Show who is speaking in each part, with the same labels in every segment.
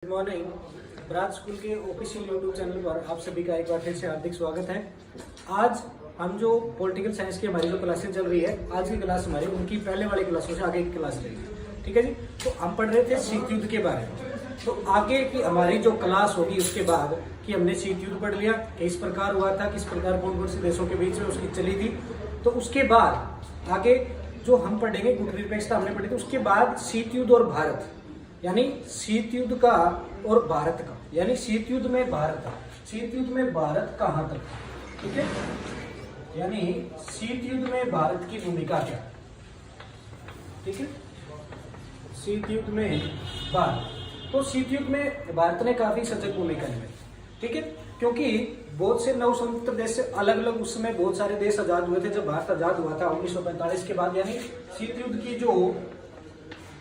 Speaker 1: Good morning. Bras school के official YouTube channel पर आप सभी का एक बार फिर से हार्दिक स्वागत है। आज हम जो पॉलिटिकल साइंस की हमारी जो क्लासेस चल रही है, आज की क्लास हमारी उनकी पहले वाली क्लासों से आगे की क्लास रहेगी। ठीक है जी। तो हम पढ़ रहे थे शीत युद्ध के बारे में। तो आगे की हमारी जो क्लास होगी उसके बाद कि हमने शीत युद्ध पढ़ लिया, किस प्रकार हुआ था, किस प्रकार कौन कौन से देशों के बीच में उसकी चली थी। तो उसके बाद आगे जो हम पढ़ेंगे गुटनिरपेक्षता हमने पढ़ी थी। उसके बाद शीत युद्ध और भारत, यानी शीत युद्ध का और भारत का, यानी शीत युद्ध में भारत का, शीत युद्ध में भारत कहां तक, ठीक है, यानी शीत युद्ध में भारत की भूमिका क्या, ठीक है, शीत युद्ध में भारत। तो शीत युद्ध में भारत ने काफी सजग भूमिका निभाई, ठीक है, क्योंकि बहुत से नव स्वतंत्र देश से अलग अलग उस समय बहुत सारे देश आजाद हुए थे जब भारत आजाद हुआ था 1945 के बाद। यानी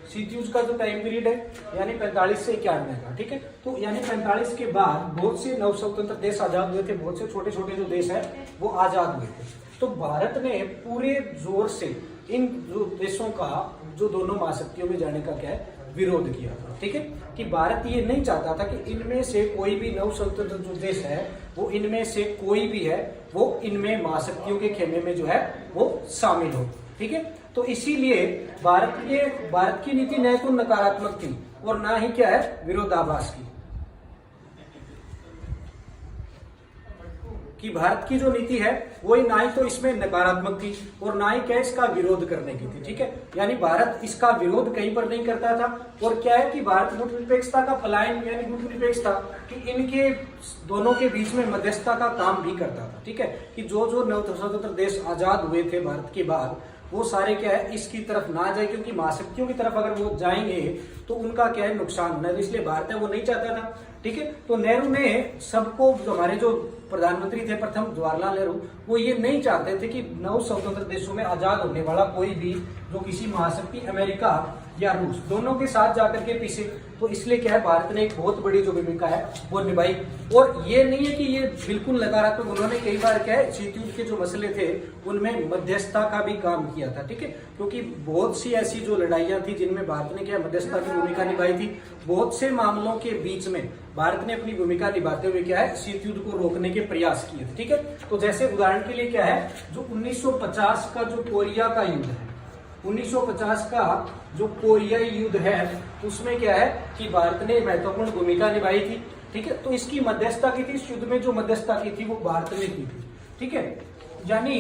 Speaker 1: शीत युद्ध का जो टाइम पीरियड है यानी 45 से 91 का, ठीक है। तो यानी 45 के बाद बहुत से नव स्वतंत्र देश आजाद हुए थे, बहुत से छोटे छोटे जो देश है वो आजाद हुए थे। तो भारत ने पूरे जोर से इन जो देशों का जो दोनों महाशक्तियों में जाने का क्या है विरोध किया था, ठीक है, कि भारत ये नहीं चाहता था कि इनमें से कोई भी नव स्वतंत्र जो देश है वो इनमें से कोई भी है वो इनमें महाशक्तियों के खेमे में जो है वो शामिल हो, ठीक है। तो इसीलिए भारत की नीति न तो नकारात्मक थी और ना ही क्या है विरोधाभास की, कि भारत की जो नीति है वो ना ही तो इसमें नकारात्मक थी और ना ही क्या इसका विरोध करने की थी, ठीक है। यानी भारत इसका विरोध कहीं पर नहीं करता था। और क्या है कि भारत गुटनिरपेक्षता का पलायन यानी गुटनिरपेक्षता कि इनके दोनों के बीच में मध्यस्थता का काम भी करता था, ठीक है, कि जो जो नव स्वतंत्र देश आजाद हुए थे भारत के बाद वो सारे क्या है इसकी तरफ ना जाए, क्योंकि महाशक्तियों की तरफ अगर वो जाएंगे तो उनका क्या है नुकसान न, इसलिए भारत है वो नहीं चाहता था, ठीक है। तो नेहरू ने सबको, हमारे जो प्रधानमंत्री थे प्रथम जवाहरलाल नेहरू, वो ये नहीं चाहते थे कि नव स्वतंत्र देशों में आजाद होने वाला कोई भी जो किसी महाशक्ति अमेरिका या रूस दोनों के साथ जाकर के पीछे। तो इसलिए क्या है भारत ने एक बहुत बड़ी जो भूमिका है वो निभाई। और ये नहीं है कि ये बिल्कुल नकारात्मक, उन्होंने कई बार क्या है शीत युद्ध के जो मसले थे उनमें मध्यस्थता का भी काम किया था, ठीक है, क्योंकि बहुत सी ऐसी जो लड़ाइयां थी जिनमें भारत ने क्या मध्यस्थता की भूमिका निभाई थी। बहुत से मामलों के बीच में भारत ने अपनी भूमिका निभाते हुए क्या है शीत युद्ध को रोकने के प्रयास किए थे, ठीक है। तो जैसे उदाहरण के लिए क्या है जो 1950 का जो कोरिया का युद्ध है, 1950 का जो कोरियाई युद्ध है उसमें क्या है कि भारत ने महत्वपूर्ण भूमिका निभाई थी, ठीक है। तो इसकी मध्यस्थता की थी, इस युद्ध में जो मध्यस्थता की थी वो भारत ने की थी, ठीक है। यानी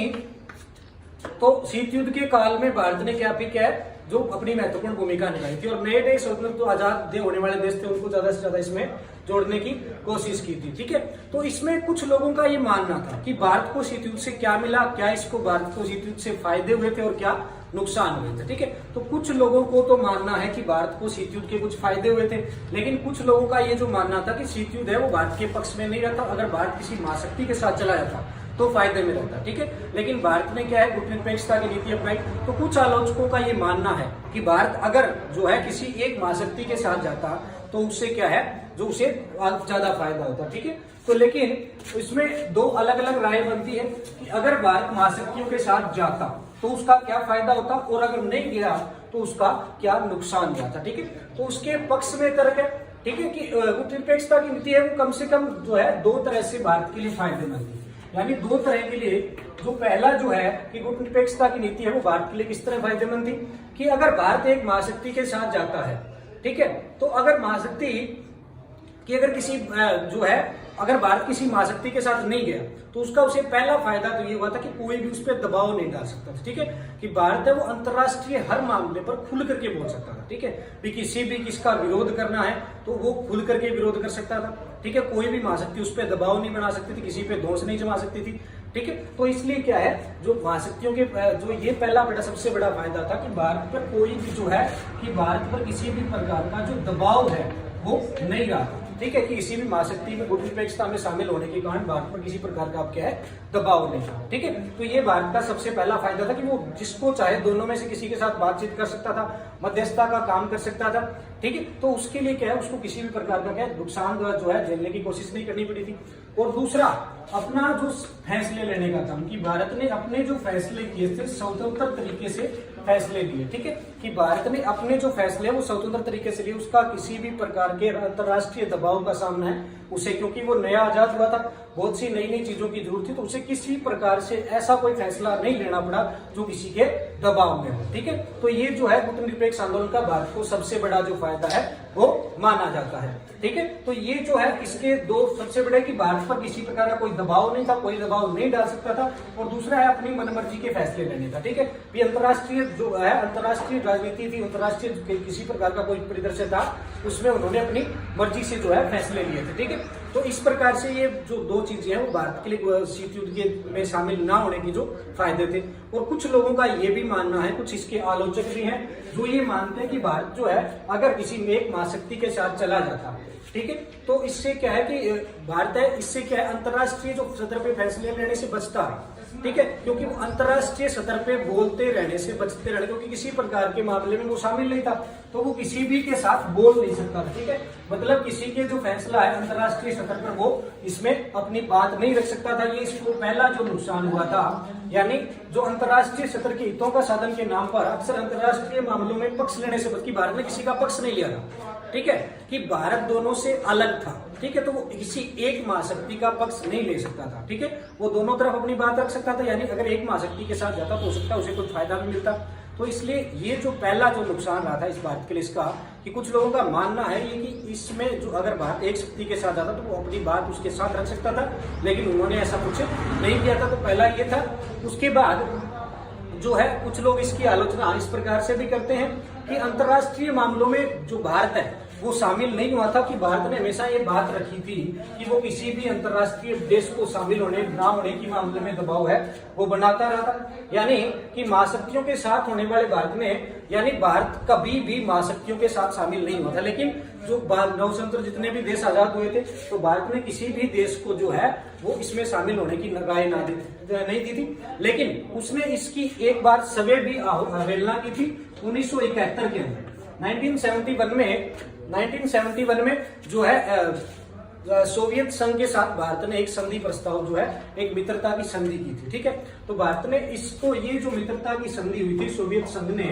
Speaker 1: तो शीत युद्ध के काल में भारत ने क्या है जो अपनी महत्वपूर्ण भूमिका निभाई थी और नए नए स्वतंत्र तो आजाद होने वाले देश थे उनको ज्यादा से ज्यादा इसमें जोड़ने की कोशिश की थी, ठीक है। तो इसमें कुछ लोगों का ये मानना था कि भारत को शीत युद्ध से क्या मिला, क्या इसको भारत को शीत युद्ध से फायदे हुए थे और क्या नुकसान हुए थे, ठीक है। तो कुछ लोगों को तो मानना है कि भारत को शीत युद्ध के कुछ फायदे हुए थे, लेकिन कुछ लोगों का ये जो मानना था कि शीत युद्ध है वो भारत के पक्ष में नहीं रहता, अगर भारत किसी महाशक्ति के साथ चला जाता तो फायदे में रहता, ठीक है। लेकिन भारत ने क्या है गुटनिरपेक्षता की नीति अपनाई। तो कुछ आलोचकों का ये मानना है कि भारत अगर जो है किसी एक महाशक्ति के साथ जाता तो उससे क्या है जो उसे ज्यादा फायदा होता, ठीक है। तो लेकिन इसमें दो अलग अलग राय बनती है कि अगर भारत महाशक्तियों के साथ जाता तो उसका क्या फायदा होता और अगर नहीं गया तो उसका क्या नुकसान जाता, ठीक है। तो उसके पक्ष में तर्क है, ठीक है, कि गुटनिरपेक्षता की नीति है वो कम से कम जो है दो तरह से भारत के लिए फायदेमंद है। यानी दो तरह के लिए, जो पहला जो है कि गुटनिरपेक्षता की नीति है वो भारत के लिए किस तरह फायदेमंद थी कि अगर भारत एक महाशक्ति के साथ जाता है, ठीक है, तो अगर महाशक्ति कि अगर किसी जो है अगर भारत किसी महाशक्ति के साथ नहीं गया तो उसका उसे पहला फायदा तो ये हुआ था कि कोई भी उस पर दबाव नहीं डाल सकता था, ठीक है, कि भारत है वो अंतरराष्ट्रीय हर मामले पर खुल करके बोल सकता था, ठीक है, भी किसी भी किसका विरोध करना है तो वो खुल करके विरोध कर सकता था, ठीक है, कोई भी महाशक्ति उस पर दबाव नहीं बना सकती थी, किसी पे दोष नहीं जमा सकती थी, ठीक है। तो इसलिए क्या है जो महाशक्तियों के जो ये पहला बड़ा सबसे बड़ा फायदा था कि भारत पर कोई भी जो है कि भारत पर किसी भी प्रकार का जो दबाव है वो नहीं रहा, ठीक है, कि किसी भी महाशक्ति में गुटनिरपेक्षता में शामिल होने के कारण भारत पर किसी प्रकार का क्या है दबाव नहीं था, ठीक है। तो ये भारत का सबसे पहला फायदा था कि वो जिसको चाहे दोनों में से किसी के साथ बातचीत कर सकता था, मध्यस्थता का काम कर सकता था, ठीक है। तो उसके लिए क्या है उसको किसी भी प्रकार का क्या नुकसान जो है झेलने की कोशिश नहीं करनी पड़ी थी। और दूसरा अपना जो फैसले लेने का काम कि भारत ने अपने जो फैसले किए थे स्वतंत्र तरीके से फैसले लिए, ठीक है। कि भारत ने अपने जो फैसले वो स्वतंत्र तरीके से लिए, उसका किसी भी प्रकार के अंतर्राष्ट्रीय दबाव का सामना है उसे, क्योंकि वो नया आजाद हुआ था, बहुत सी नई नई चीजों की जरूरत थी, तो उसे किसी प्रकार से ऐसा कोई फैसला नहीं लेना पड़ा जो किसी के दबाव में हो। ठीक है, तो ये जो है गुटनिरपेक्ष आंदोलन का भारत को सबसे बड़ा जो फायदा है वो माना जाता है। ठीक है, तो ये जो है इसके दो सबसे बड़े कि भारत पर किसी प्रकार का कोई दबाव नहीं था, कोई दबाव नहीं डाल सकता था, और दूसरा है अपनी मनमर्जी के फैसले लेने था। ठीक है, ये अंतर्राष्ट्रीय जो है अंतर्राष्ट्रीय राजनीति थी, अंतर्राष्ट्रीय किसी प्रकार का कोई परिदृश्य था, उसमें उन्होंने अपनी मर्जी से जो है फैसले लिए थे। ठीक है, तो इस प्रकार से ये जो दो चीजें हैं वो भारत के लिए शीत युद्ध के में शामिल ना होने की जो फायदे थे। और कुछ लोगों का ये भी मानना है, कुछ इसके आलोचक भी हैं जो ये मानते हैं कि भारत जो है अगर किसी एक महाशक्ति के साथ चला जाता, ठीक है, तो इससे क्या है कि भारत है इससे क्या है अंतर्राष्ट्रीय जो सतह पे फैसले लेने से बचता है। ठीक है, क्योंकि वो अंतर्राष्ट्रीय सतह पे बोलते रहने से बचते रहने, क्योंकि किसी प्रकार के मामले में वो शामिल नहीं था, तो वो किसी भी के साथ बोल नहीं सकता था। ठीक है, मतलब किसी के जो फैसला है अंतर्राष्ट्रीय सतह पर वो इसमें अपनी बात नहीं रख सकता था। ये इसको पहला जो नुकसान हुआ था, यानी जो अंतर्राष्ट्रीय सतह के हितों का साधन के नाम पर अक्सर अंतर्राष्ट्रीय मामलों में पक्ष लेने से बल्कि भारत ने किसी का पक्ष नहीं लिया था। ठीक है, कि भारत दोनों से अलग था। ठीक है, तो वो किसी एक महाशक्ति का पक्ष नहीं ले सकता था। ठीक है, वो दोनों तरफ अपनी बात रख सकता था, यानी अगर एक महाशक्ति के साथ जाता तो हो सकता है उसे कोई फायदा भी मिलता। तो इसलिए ये जो पहला जो नुकसान रहा था इस भारत के लिए इसका, कि कुछ लोगों का मानना है ये कि इसमें जो अगर भारत एक शक्ति के साथ जाता तो वो अपनी बात उसके साथ रख सकता था, लेकिन उन्होंने ऐसा कुछ नहीं किया था। तो पहला ये था। उसके बाद जो है कुछ लोग इसकी आलोचना इस प्रकार से भी करते हैं कि अंतर्राष्ट्रीय मामलों में जो भारत है वो शामिल नहीं हुआ था, कि भारत ने हमेशा ये बात रखी थी कि वो किसी भी अंतर्राष्ट्रीय देश को शामिल होने ना होने की मामले में दबाव है वो बनाता रहा था। यानी कि महाशक्तियों के साथ होने वाले भारत ने, यानी भारत कभी भी महाशक्तियों के साथ शामिल नहीं हुआ था, लेकिन जो नवतंत्र जितने भी देश आजाद हुए थे तो भारत ने किसी भी देश को जो है वो इसमें शामिल होने की राय नहीं दी थी। लेकिन उसने इसकी एक बार सवै भी अवहेलना की थी 1971 के अंदर। 1971 में जो है सोवियत संघ के साथ भारत ने एक संधि प्रस्ताव जो है एक मित्रता की संधि की थी। ठीक है, तो भारत ने इसको ये जो मित्रता की संधि हुई थी सोवियत संघ ने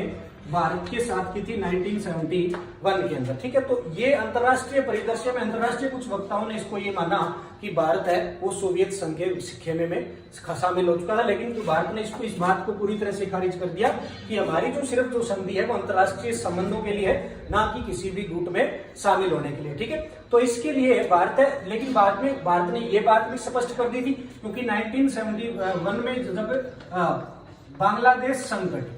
Speaker 1: भारत के साथ की थी 1971 के अंदर। ठीक है, तो ये अंतर्राष्ट्रीय परिदृश्य में अंतर्राष्ट्रीय कुछ वक्ताओं ने इसको ये माना कि भारत है वो सोवियत संघ के खेमे में शामिल हो चुका था, लेकिन तो भारत ने इसको इस बात को पूरी तरह से खारिज कर दिया कि हमारी जो सिर्फ जो संधि है वो अंतर्राष्ट्रीय संबंधों के लिए है, ना कि किसी भी गुट में शामिल होने के लिए। ठीक है, तो इसके लिए भारत है, लेकिन बाद में भारत ने ये बात भी स्पष्ट कर दी थी, क्योंकि 1971 में जब बांग्लादेश संकट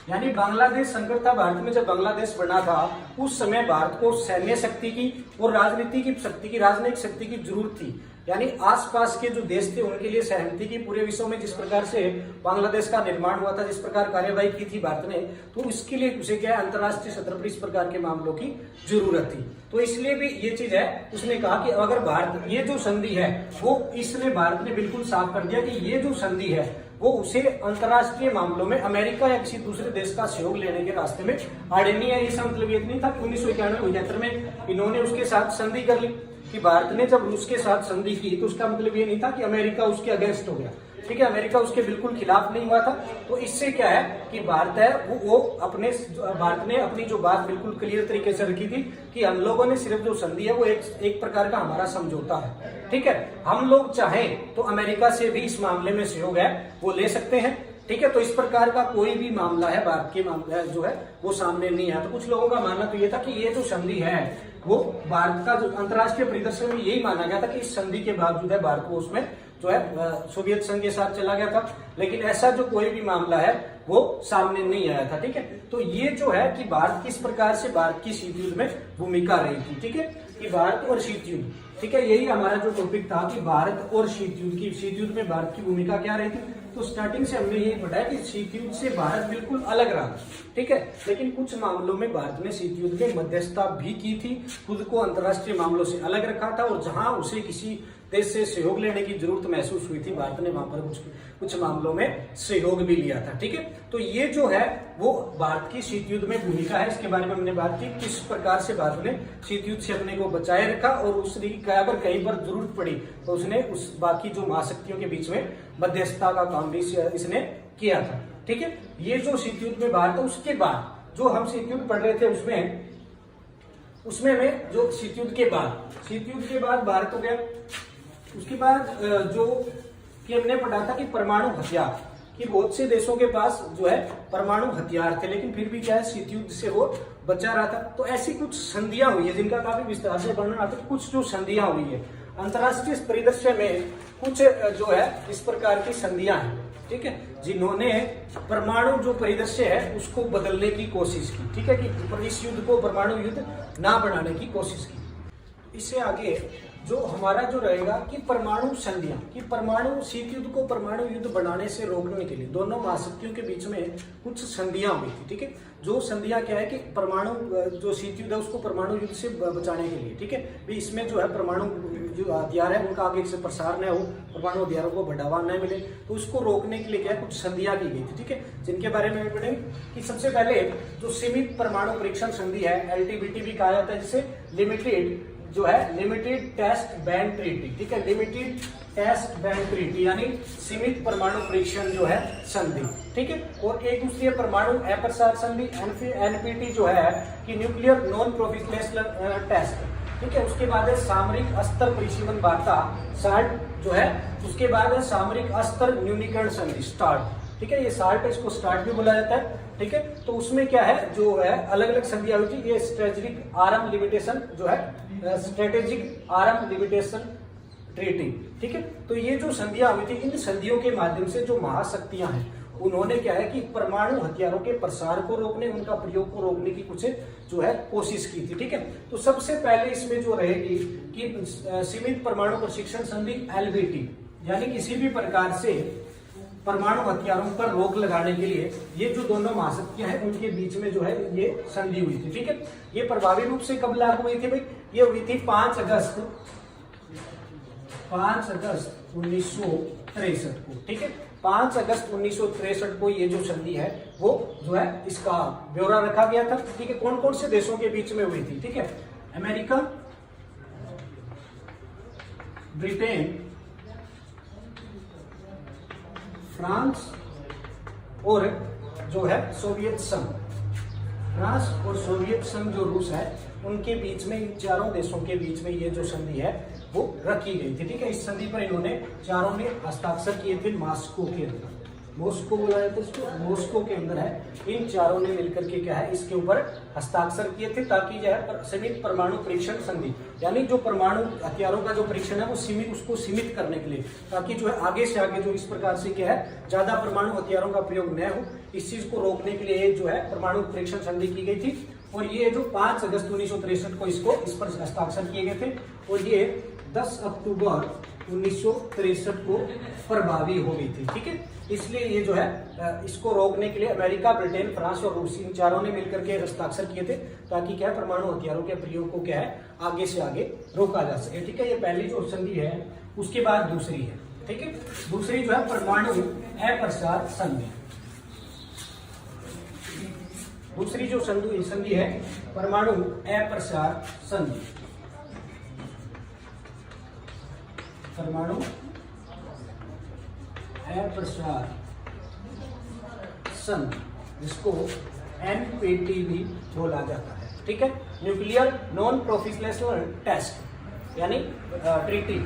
Speaker 1: यानी बांग्लादेश संकट था, भारत में जब बांग्लादेश बना था उस समय भारत को सैन्य शक्ति की और राजनीतिक शक्ति की जरूरत थी। यानी आसपास के जो देश थे उनके लिए सहमति की पूरे विश्व में जिस प्रकार से बांग्लादेश का निर्माण हुआ था, जिस प्रकार कार्यवाही की थी भारत ने, तो इसके लिए उसे क्या है अंतर्राष्ट्रीय सतह पर इस प्रकार के मामलों की जरूरत थी। तो इसलिए भी ये चीज है, उसने कहा कि अगर भारत ये जो संधि है वो इसने भारत ने बिल्कुल साफ कर दिया कि ये जो संधि है वो उसे अंतर्राष्ट्रीय मामलों में अमेरिका या किसी दूसरे देश का सहयोग लेने के रास्ते में आड़े नहीं है। इसका मतलब ये नहीं था कि 1991 में इन्होंने उसके साथ संधि कर ली, कि भारत ने जब रूस के साथ संधि की तो उसका मतलब ये नहीं था कि अमेरिका उसके अगेंस्ट हो गया। ठीक है, अमेरिका उसके बिल्कुल खिलाफ नहीं हुआ था। तो इससे क्या है कि भारत है भारत ने अपनी जो बात बिल्कुल क्लियर तरीके से रखी थी कि हम लोगों ने सिर्फ जो संधि है वो एक प्रकार का हमारा समझौता है। ठीक है, हम लोग चाहें तो अमेरिका से भी इस मामले में सहयोग है वो ले सकते हैं। ठीक है, तो इस प्रकार का कोई भी मामला है भारत के मामला जो है वो सामने नहीं है। तो कुछ लोगों का मानना तो ये था कि ये जो संधि है वो भारत का जो अंतर्राष्ट्रीय परिदृश्य में यही माना गया था कि इस संधि के बावजूद है भारत को उसमें जो है सोवियत संघ के साथ चला गया था, लेकिन ऐसा जो कोई भी मामला है वो सामने नहीं आया था। ठीक है, तो ये जो है कि भारत किस प्रकार से भारत की शीत युद्ध में भूमिका रही थी। ठीक है, कि भारत और शीत युद्ध, ठीक है, यही हमारा जो टॉपिक था कि भारत और शीत युद्ध में भारत की भूमिका क्या रही थी। तो स्टार्टिंग से हमने यही पढ़ा है कि शीत युद्ध से भारत बिल्कुल अलग रहा। ठीक है, लेकिन कुछ मामलों में भारत ने शीत युद्ध में मध्यस्थता भी की थी, खुद को अंतर्राष्ट्रीय मामलों से अलग रखा था, और जहां उसे किसी देश से सहयोग लेने की जरूरत महसूस हुई थी भारत ने वहां पर कुछ मामलों में सहयोग भी लिया था। ठीक है, तो ये जो है वो भारत की शीत युद्ध में भूमिका है। इसके बारे में हमने बात की किस प्रकार से भारत ने शीत युद्ध से अपने को बचाए रखा, और उसने अगर कहीं पर जरूरत पड़ी तो उसने उस बाकी जो महाशक्तियों के बीच में मध्यस्थता का काम भी इसने किया था। ठीक है, ये जो शीत युद्ध में भारत है उसके बाद जो हम शीत युद्ध पढ़ रहे थे उसमें में जो शीत युद्ध के बाद भारत हो गया। उसके बाद जो कि हमने पढ़ा था कि परमाणु हथियार, कि बहुत से देशों के पास जो है परमाणु हथियार थे, लेकिन फिर भी क्या है शीत युद्ध से वो बचा रहा था। तो ऐसी कुछ संधियां हुई है जिनका काफी विस्तार से वर्णन आता है। कुछ जो संधियां हुई है अंतरराष्ट्रीय परिदृश्य में, कुछ जो है इस प्रकार की संधियां हैं, ठीक है, जिन्होंने परमाणु जो परिदृश्य है उसको बदलने की कोशिश की, ठीक है, कि इस युद्ध को परमाणु युद्ध ना बनाने की कोशिश की। इससे आगे जो हमारा जो रहेगा कि परमाणु संधियां, कि परमाणु शीत युद्ध को परमाणु युद्ध बनाने से रोकने के लिए दोनों महाशक्तियों के बीच में कुछ संधियां हुई थी, ठीक है। जो संधियां क्या है कि परमाणु जो शीत युद्ध है उसको परमाणु युद्ध से बचाने के लिए, ठीक है, भी इसमें जो है परमाणु जो हथियार है उनका आगे से प्रसार न हो, परमाणु हथियारों को बढ़ावा न मिले, तो उसको रोकने के लिए क्या कुछ संधियां की गई थी, ठीक है, जिनके बारे में पढ़ेंगे। कि सबसे पहले जो सीमित परमाणु परीक्षण संधि है, LTBT भी कहा जाता है, जिसे लिमिटेड टेस्ट बैन ट्रीटी, ठीक है, लिमिटेड टेस्ट बैन ट्रीटी यानी सीमित परमाणु परीक्षण जो है संधि, ठीक है। और एक दूसरी है परमाणु अप्रसार संधि, NPT जो है कि न्यूक्लियर नॉन प्रोलिफरेशन टेस्ट, ठीक है। उसके बाद है सामरिक अस्त्र परिसीमन वार्ता SALT जो है, उसके बाद है सामरिक अस्त्र न्यूनीकरण संधि START, ठीक है, ये SALT है, इसको START भी बोला जाता है, ठीक है। तो उसमें क्या है जो है अलग अलग संधियां हुई थी। ये स्ट्रेटेजिक आर्म लिमिटेशन जो है, स्ट्रेटेजिक आर्म लिमिटेशन ट्रीटी, ठीक है। तो ये जो संधियां हुई थी, इन संधियों के माध्यम से जो महाशक्तियां हैं उन्होंने क्या है कि परमाणु हथियारों के प्रसार को रोकने, उनका प्रयोग को रोकने की कुछ जो है कोशिश की थी, ठीक है। तो सबसे पहले इसमें जो रहेगी कि सीमित परमाणु प्रशिक्षण संधि LBT, यानी किसी भी प्रकार से परमाणु हथियारों पर रोक लगाने के लिए ये जो दोनों महाशक्तियां हैं उनके बीच में जो है ये संधि हुई थी, ठीक है। ये प्रभावी रूप से कब लागू हुई थी भाई? ये हुई थी 5 अगस्त 1963 को, ठीक है। 5 अगस्त 1963 को ये जो संधि है वो जो है इसका ब्यौरा रखा गया था, ठीक है। कौन कौन से देशों के बीच में हुई थी, ठीक है, अमेरिका, ब्रिटेन, फ्रांस और जो है सोवियत संघ। फ्रांस और सोवियत संघ जो रूस है उनके बीच में, इन चारों देशों के बीच में ये जो संधि है वो रखी गई थी, ठीक है। इस संधि पर इन्होंने चारों ने हस्ताक्षर किए थे मॉस्को के अंदर, मॉस्को बोला जाता है इसको, मॉस्को के अंदर है, इन चारों ने मिलकर के क्या है इसके ऊपर हस्ताक्षर किए थे, ताकि जो है सीमित परमाणु परीक्षण संधि, यानी जो परमाणु हथियारों का जो परीक्षण है वो उसको सीमित करने के लिए, ताकि जो है आगे से आगे जो इस प्रकार से क्या है ज्यादा परमाणु हथियारों का प्रयोग न हो, इस चीज को रोकने के लिए जो है परमाणु परीक्षण संधि की गई थी। और ये जो 5 अगस्त 1963 को इस पर हस्ताक्षर किए गए थे, और ये 10 अक्टूबर 1963 को प्रभावी हो गई थी, ठीक है। इसलिए ये जो है इसको रोकने के लिए अमेरिका, ब्रिटेन, फ्रांस और रूस, इन चारों ने मिलकर के हस्ताक्षर किए थे, ताकि क्या है परमाणु हथियारों के प्रयोग को क्या है आगे से आगे रोका जा सके, ठीक है। ये पहली जो संधि है, उसके बाद दूसरी है, ठीक है। दूसरी जो है परमाणु अप्रसार संधि। दूसरी जो संधि है परमाणु अप्रसार संधि, परमाणु अप्रसार संधि, जिसको NPT भी बोला जाता है, ठीक है। न्यूक्लियर नॉन प्रोलिफरेशन टेस्ट यानी ट्रीटी,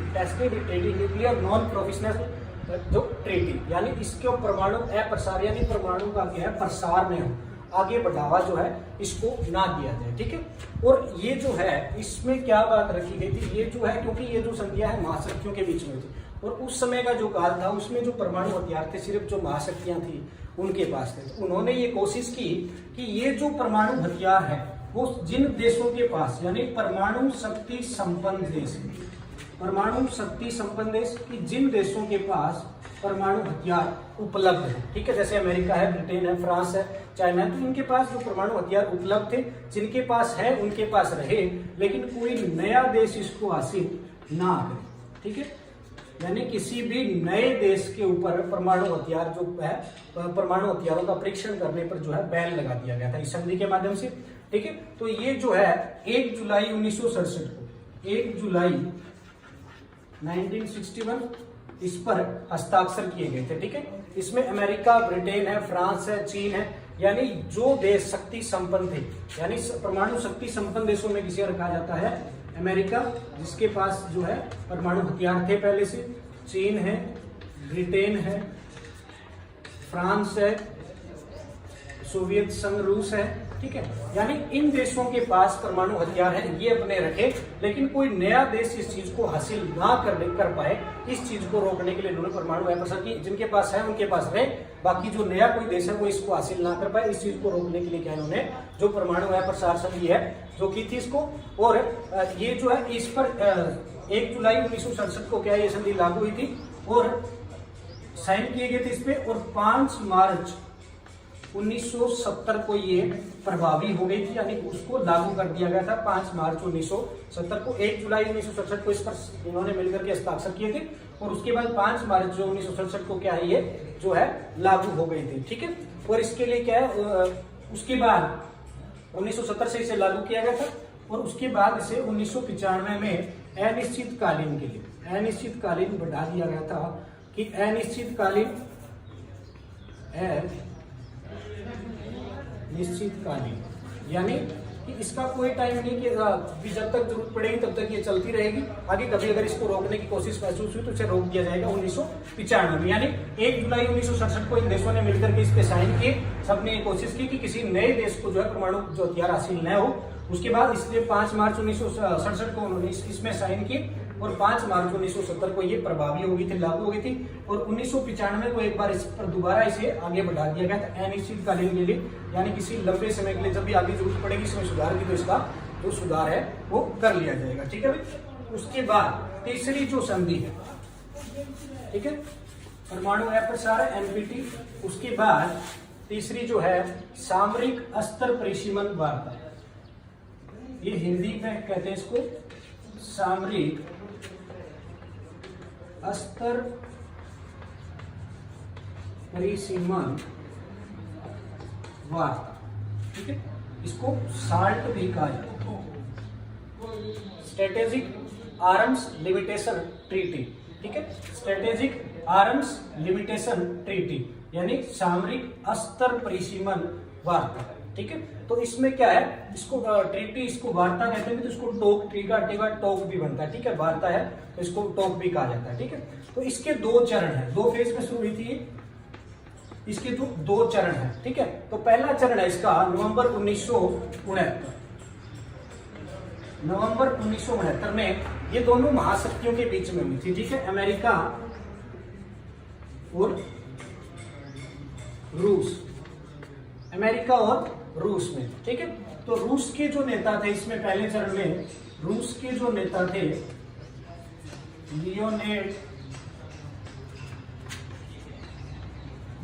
Speaker 1: न्यूक्लियर नॉन प्रोलिफरेशन जो ट्रीटी, यानी इसके परमाणु अप्रसार यानी परमाणु का क्या है प्रसार में हो, आगे बढ़ावा जो है इसको ना दिया जाए, ठीक है। और ये जो है इसमें क्या बात रखी गई थी, ये जो है क्योंकि ये जो संधियां है महाशक्तियों के बीच में थी, और उस समय का जो काल था उसमें जो परमाणु हथियार थे सिर्फ जो महाशक्तियां थी उनके पास थे। तो उन्होंने ये कोशिश की कि ये जो परमाणु हथियार है वो जिन देशों के पास, यानी परमाणु शक्ति संपन्न देश, परमाणु शक्ति संपन्न देश की जिन देशों के पास परमाणु हथियार उपलब्ध है, ठीक है, जैसे अमेरिका है, ब्रिटेन है, फ्रांस है, चाइना है, तो इनके पास जो परमाणु हथियार उपलब्ध थे, जिनके पास है उनके पास रहे, लेकिन कोई नया देश इसको हासिल ना करे, ठीक है। यानी किसी भी नए देश के ऊपर परमाणु हथियार जो है, परमाणु हथियारों का परीक्षण करने पर जो है बैन लगा दिया गया था इस संधि के माध्यम से, ठीक है। तो ये जो है 1 जुलाई 1967 को, 1 जुलाई 1961 इस पर हस्ताक्षर किए गए थे, ठीक है। इसमें अमेरिका, ब्रिटेन है, फ्रांस है, चीन है, यानी जो देश शक्ति संपन्न थे, यानी परमाणु शक्ति संपन्न देशों में किसे रखा जाता है? अमेरिका, जिसके पास जो है परमाणु हथियार थे पहले से, चीन है, ब्रिटेन है, फ्रांस है, सोवियत संघ रूस है, ठीक है। यानी इन देशों के पास परमाणु हथियार है, ये अपने रखे, लेकिन कोई नया देश इस चीज को हासिल ना कर पाए, इस चीज को रोकने के लिए इन्होंने परमाणु वेपन की जिनके पास है उनके पास रहे, बाकी जो नया कोई देश है वो इसको हासिल ना कर पाए, इस चीज को रोकने के लिए क्या इन्होंने जो परमाणु वेपन संधि है जो की थी इसको। और ये जो है इस पर 1 जुलाई 1967 को क्या ये संधि लागू हुई थी और साइन किए गए थे इस पे, और 5 मार्च 1970 को ये प्रभावी हो गई थी, यानी उसको लागू कर दिया गया था 5 मार्च 1970 को। 1 जुलाई 1967 को इस पर इन्होंने मिलकर के हस्ताक्षर किए थे और उसके बाद 5 मार्च 1967 को क्या है ये जो है लागू हो गई थी, ठीक है। और इसके लिए क्या है उसके बाद 1970 से इसे लागू किया गया था और उसके बाद इसे 1995 में अनिश्चितकालीन के लिए अनिश्चितकालीन बढ़ा दिया गया था कि अनिश्चितकालीन निश्चितकालीन, यानी कि इसका कोई टाइम नहीं कि जब तक जरूरत पड़ेगी तब तक ये चलती रहेगी, आगे कभी अगर इसको रोकने की कोशिश महसूस हुई तो इसे रोक दिया जाएगा 1995 में। यानी 1 जुलाई 1967 को इन देशों ने मिलकर के इस पे साइन किए, सबने ये कोशिश की कि किसी नए देश को जो है परमाणु जो हथियार हासिल न हो। उसके बाद इसलिए 5 मार्च 1967 को उन्होंने इसमें साइन किए और 5 मार्च 1970 को ये प्रभावी हो गई थी, लागू हो गई थी और 1995 को एक बार इस पर दोबारा इसे आगे बढ़ा दिया गया था अनिश्चितकालीन के लिए, यानी किसी लंबे समय के लिए जब भी आगे जरूरत पड़ेगी इसमें सुधार की तो इसका जो सुधार है वो कर लिया जाएगा, ठीक है भाई। उसके बाद तीसरी जो संधि है, ठीक है, परमाणु अप्रसार एनपीटी। उसके बाद तीसरी जो है सामरिक अस्त्र परिसीमन वार्ता, ये हिंदी में कहते हैं इसको सामरिक अस्त्र परिसीमन वार्ता, ठीक है, इसको साल्ट भी कहा जाता है, स्ट्रेटेजिक आर्म्स लिमिटेशन ट्रीटी, ठीक है, स्ट्रेटेजिक आर्म्स लिमिटेशन ट्रीटी यानी सामरिक अस्त्र परिसीमन वार्ता, ठीक है। तो इसमें क्या है, इसको ट्रीटी इसको वार्ता कहते हैं, तो इसको टोक टीका टोक भी बनता है, ठीक है, वार्ता है तो इसको टोक भी कहा जाता है, ठीक है। तो इसके 2 चरण हैं, 2 फेज में शुरू हुई थी, इसके जो 2 चरण हैं, ठीक है। तो पहला चरण है इसका नवंबर 1969 में ये दोनों महाशक्तियों के बीच में हुई थी, ठीक है, अमेरिका और रूस, अमेरिका और रूस में, ठीक है। तो रूस के जो नेता थे इसमें पहले चरण में रूस के जो नेता थे लियोनिड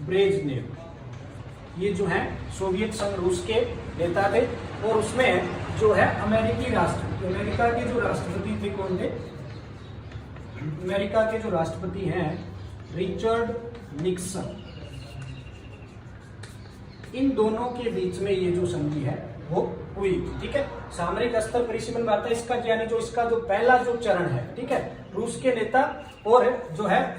Speaker 1: ब्रेजनेव, ये जो है सोवियत संघ रूस के नेता थे और उसमें जो है अमेरिकी राष्ट्रपति, अमेरिका के जो राष्ट्रपति थे कौन थे, अमेरिका के जो राष्ट्रपति हैं रिचर्ड निक्सन। इन दोनों के बीच में ये जो संधि है वो हुई, ठीक है, सामरिक अस्त्र परिसीमन वार्ता। इसका यानी जो इसका जो पहला जो चरण है, ठीक है, रूस के नेता और जो है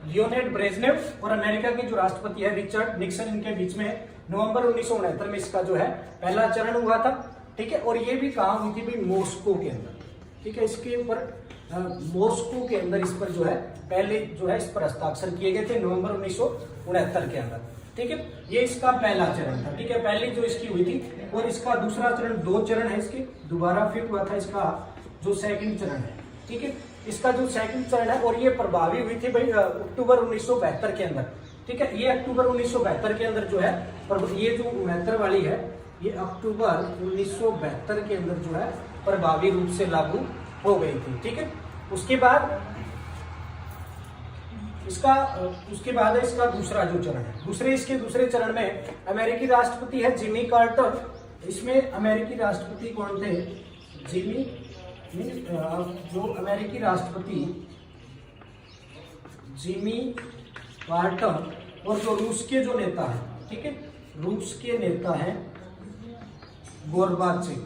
Speaker 1: लियोनिड ब्रेजनेव और अमेरिका के जो राष्ट्रपति है रिचर्ड निक्सन, इनके बीच में नवंबर 1969 में इसका जो है पहला चरण हुआ था, ठीक है। और ये भी कहाँ हुई थी भाई, मॉस्को के अंदर, ठीक है, इसके ऊपर मॉस्को के अंदर इस पर जो है पहले जो है इस पर हस्ताक्षर किए गए थे नवंबर 1969 के अंदर, ठीक है। ये इसका पहला चरण था, ठीक है, पहले जो इसकी हुई थी। और इसका दूसरा चरण, 2 चरण है इसके, दोबारा फिर हुआ था इसका जो सेकंड चरण है, ठीक है, इसका जो सेकंड चरण है और ये प्रभावी हुई थी भाई अक्टूबर 1972 के अंदर, ठीक है। ये अक्टूबर 1972 के अंदर जो है, ये जो 69 वाली है ये अक्टूबर 1972 के अंदर जो है प्रभावी रूप से लागू हो गई थी, ठीक है। उसके बाद है इसका दूसरा जो चरण है, इसके दूसरे चरण में अमेरिकी राष्ट्रपति है जिमी कार्टर। इसमें अमेरिकी राष्ट्रपति कौन थे, जो अमेरिकी राष्ट्रपति जिमी कार्टर और जो रूस के जो नेता है, ठीक है, रूस के नेता है गोर्बाचेव,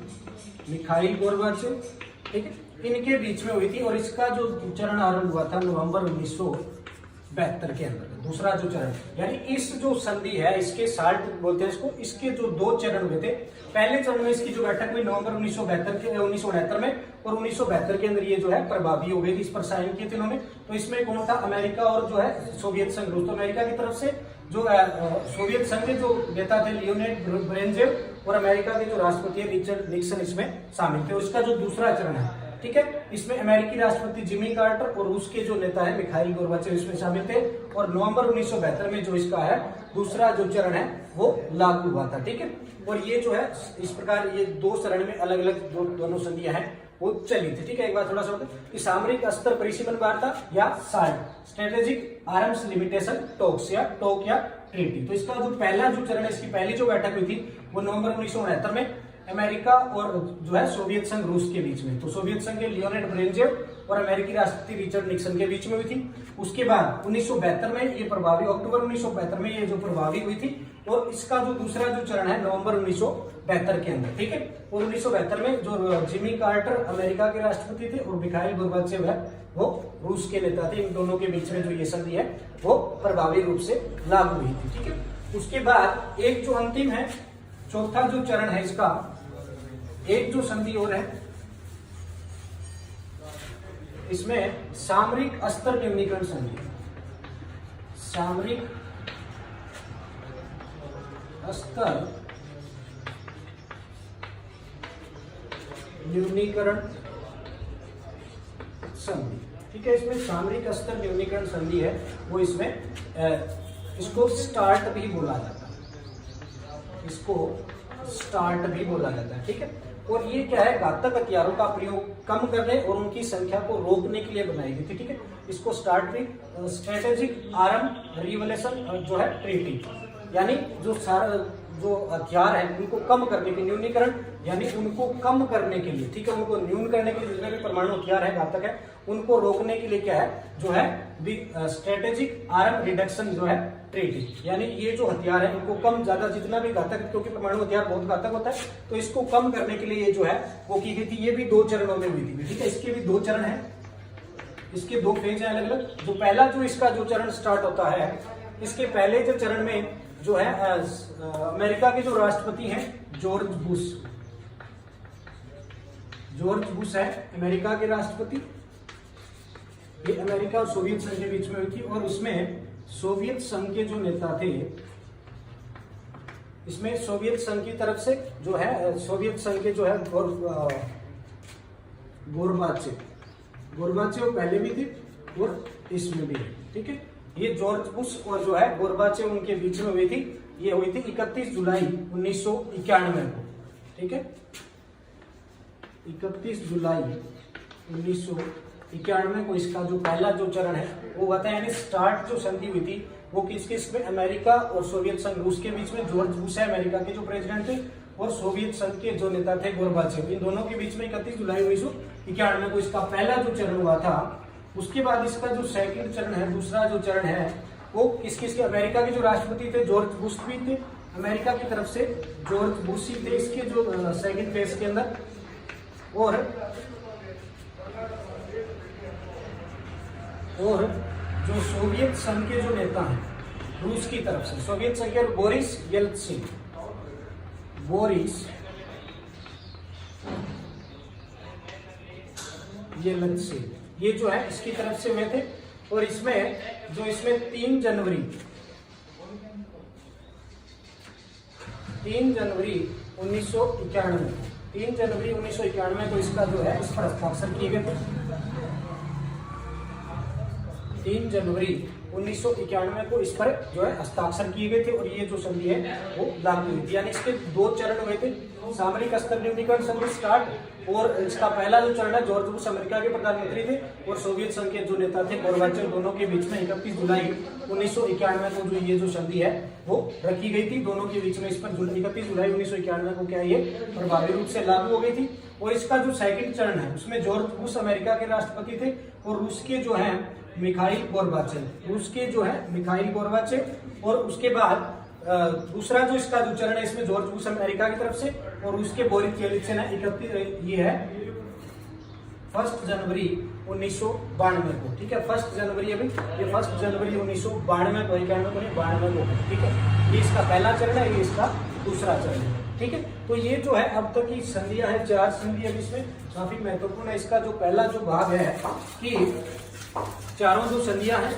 Speaker 1: मिखाइल गोर्बाचेव, ठीक है, इनके बीच में हुई थी। और इसका जो चरण आरंभ हुआ था नवंबर 1972 के अंदर। दूसरा जो चरण, यानी इस जो संधि है इसके साल्ट बोलते हैं इसको, इसके जो 2 चरण हुए थे। पहले चरण में इसकी जो बैठक हुई नवंबर 1969 में, और 1972 के अंदर ये जो है प्रभावी हो गई थी, इस पर साइन किए थे इन्होंने। तो इसमें कौन था, अमेरिका और जो है सोवियत संघ रूस। तो अमेरिका की तरफ से जो सोवियत संघ के जो नेता थे लियोनिड ब्रेजनेव, और अमेरिका के जो राष्ट्रपति है रिचर्ड निक्सन इसमें शामिल थे। और इसका जो दूसरा चरण है, ठीक है, इसमें अमेरिकी राष्ट्रपति जिमी कार्टर और रूस के जो नेता है मिखाइल गोर्बाचेव इसमें शामिल थे। और नवंबर 1972 में जो इसका है दूसरा जो चरण है वो लागू हुआ था, ठीक है। और ये जो है इस प्रकार ये 2 चरण में अलग अलग जो दोनों संधियां हैं वो चली थी, ठीक है। एक बार थोड़ा सा कि सामरिक स्तर परिसीमन वार्ता या salt, strategic arms limitation talks या टॉक या ट्रीटी। तो इसका जो पहला जो चरण है, इसकी पहली जो बैठक हुई थी वो नवंबर 1969 में अमेरिका और जो है सोवियत संघ रूस के बीच में। तो सोवियत संघ के लियोनिड ब्रेजनेव और अमेरिकी राष्ट्रपति रिचर्ड निक्सन के बीच में हुई थी। उसके बाद 1972 में ये प्रभावी, अक्टूबर 1972 में ये जो प्रभावी हुई थी। और इसका जो दूसरा जो चरण है नवंबर 1972 के अंदर, ठीक है। और 1972 में जो जिमी कार्टर अमेरिका के राष्ट्रपति थे और मिखाइल गोर्बाचेव है वो रूस के नेता थे, इन दोनों के बीच में जो ये संधि है वो प्रभावी रूप से लागू हुई थी, ठीक है। उसके बाद एक जो अंतिम है, चौथा जो चरण है इसका, एक जो संधि और है, इसमें सामरिक स्तर न्यूनीकरण संधि, सामरिक स्तर न्यूनीकरण संधि, ठीक है। इसमें सामरिक स्तर न्यूनीकरण संधि है वो, इसमें इसको स्टार्ट भी बोला जाता है, इसको स्टार्ट भी बोला जाता है, ठीक है। और ये क्या है, घातक हथियारों का प्रयोग कम करने और उनकी संख्या को रोकने के लिए बनाई गई थी, ठीक है। इसको स्टार्ट भी स्ट्रेटेजिक आर्म रिवोल्यूशन जो है ट्रीटी, यानी जो सारा जो हथियार है उनको कम करने के, न्यूनीकरण यानी उनको कम करने के लिए, ठीक है, उनको न्यून करने के लिए, जितने भी परमाणु हथियार है घातक है उनको रोकने के लिए क्या है जो है स्ट्रेटेजिक आर्म रिडक्शन जो है ट्रीटी, यानी ये जो हथियार है इनको कम ज्यादा जितना भी घातक, क्योंकि परमाणु हथियार बहुत घातक होता है, तो इसको कम करने के लिए ये जो है वो की गई थी। ये भी 2 चरणों में हुई थी, ठीक है। इसके भी 2 चरण है, इसके 2 फेज है अलग अलग। जो पहला जो इसका जो चरण स्टार्ट होता है, इसके पहले जो चरण में जो है अमेरिका के जो राष्ट्रपति हैं जॉर्ज बुश है अमेरिका के राष्ट्रपति। ये अमेरिका और सोवियत संघ के बीच में हुई थी। और उसमें सोवियत संघ के जो नेता थे, इसमें सोवियत संघ की तरफ से जो है सोवियत संघ के जो है गोर्बाचेव पहले भी थे और इसमें भी है, ठीक है। ये जॉर्ज बुश और जो है गोर्बाचेव उनके बीच में हुई थी। ये हुई थी 31 जुलाई 1991 को, ठीक है। 31 जुलाई 1991 को इसका जो पहला जो चरण है वो हुआ था, यानी स्टार्ट जो संधि हुई थी वो किसमें, अमेरिका और सोवियत संघ रूस के बीच में। जॉर्ज बुश है अमेरिका के जो प्रेसिडेंट थे और सोवियत संघ के जो नेता थे गोर्बाचेव, इन दोनों के बीच में 31 जुलाई 1991 को इसका पहला जो चरण हुआ था। उसके बाद इसका जो सेकंड चरण है, दूसरा जो चरण है वो किसके, अमेरिका के जो राष्ट्रपति थे जॉर्ज बुश भी थे, अमेरिका की तरफ से जॉर्ज बुश ही थे इसके जो सेकंड फेज के अंदर। और जो सोवियत संघ के जो नेता हैं रूस की तरफ से, सोवियत संघ के बोरिस येल्त्सिन ये जो है इसकी तरफ से हुए थे। और इसमें 3 जनवरी 1991 को इसका जो है इस पर हस्ताक्षर किए गए थे। 3 जनवरी 1991 को इस पर जो है हस्ताक्षर किए गए थे और ये जो संधि है वो लागू हुई थी। यानी इसके 2 चरण हुए थे, सामरिक स्तर न्यूनीकरण संधि स्टार्ट, और इसका पहला जो चरण है जॉर्ज बुश अमेरिका के प्रधानमंत्री थे और सोवियत संघ के जो नेता थे गोर्बाचेव, दोनों के बीच में 31 जुलाई 1991 को जो ये जो संधि है वो रखी गई थी दोनों के बीच में। इस पर 31 जुलाई 1991 को क्या ये प्रभावी रूप से लागू हो गई थी। और इसका जो सेकंड चरण है उसमें जॉर्ज बुश अमेरिका के राष्ट्रपति थे और रूस के जो है मिखाइल गोर्बाचेव, और उसके बाद दूसरा जो इसका जो चरण है इसमें जॉर्ज बुश अमेरिका की तरफ से और उसके बोरिस येल्त्सिन है 31 1 जनवरी 1992 को, ठीक है। 1 जनवरी अभी ये 1 जनवरी 1992 को, 91 को, ठीक है। ये इसका पहला चरण है, ये इसका दूसरा चरण है, ठीक है। तो ये जो है अब तक की संधियां है, 4 संधि अब इसमें काफी महत्वपूर्ण है। इसका जो पहला जो भाग है कि चारों जो संधियां हैं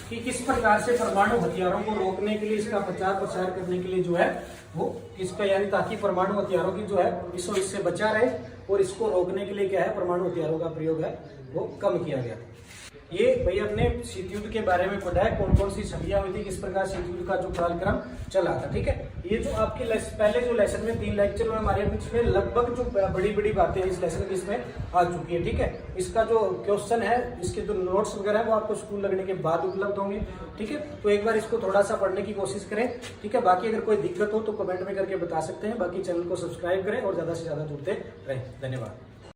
Speaker 1: कि किस प्रकार से परमाणु हथियारों को रोकने के लिए, इसका प्रचार प्रसार करने के लिए जो है वो इसका, यानी ताकि परमाणु हथियारों की जो है विश्व इससे बचा रहे, और इसको रोकने के लिए क्या है, परमाणु हथियारों का प्रयोग है वो कम किया गया। ये भाई अपने शीत युद्ध के बारे में पढ़ा है, कौन कौन सी संधियां हुई थी, किस प्रकार शीत युद्ध का जो कालक्रम चला था, ठीक है। ये जो आपके पहले जो लेसन में 3 लेक्चर में हमारे बीच में लगभग जो बड़ी बड़ी बातें इस लेसन इसमें आ चुकी है, ठीक है। इसका जो क्वेश्चन है, इसके जो नोट्स वगैरह है वो आपको स्कूल लगने के बाद उपलब्ध होंगे, ठीक है। तो एक बार इसको थोड़ा सा पढ़ने की कोशिश करें, ठीक है। बाकी अगर कोई दिक्कत हो तो कमेंट में करके बता सकते हैं। बाकी चैनल को सब्सक्राइब करें और ज्यादा से ज्यादा जुड़ते रहें। धन्यवाद।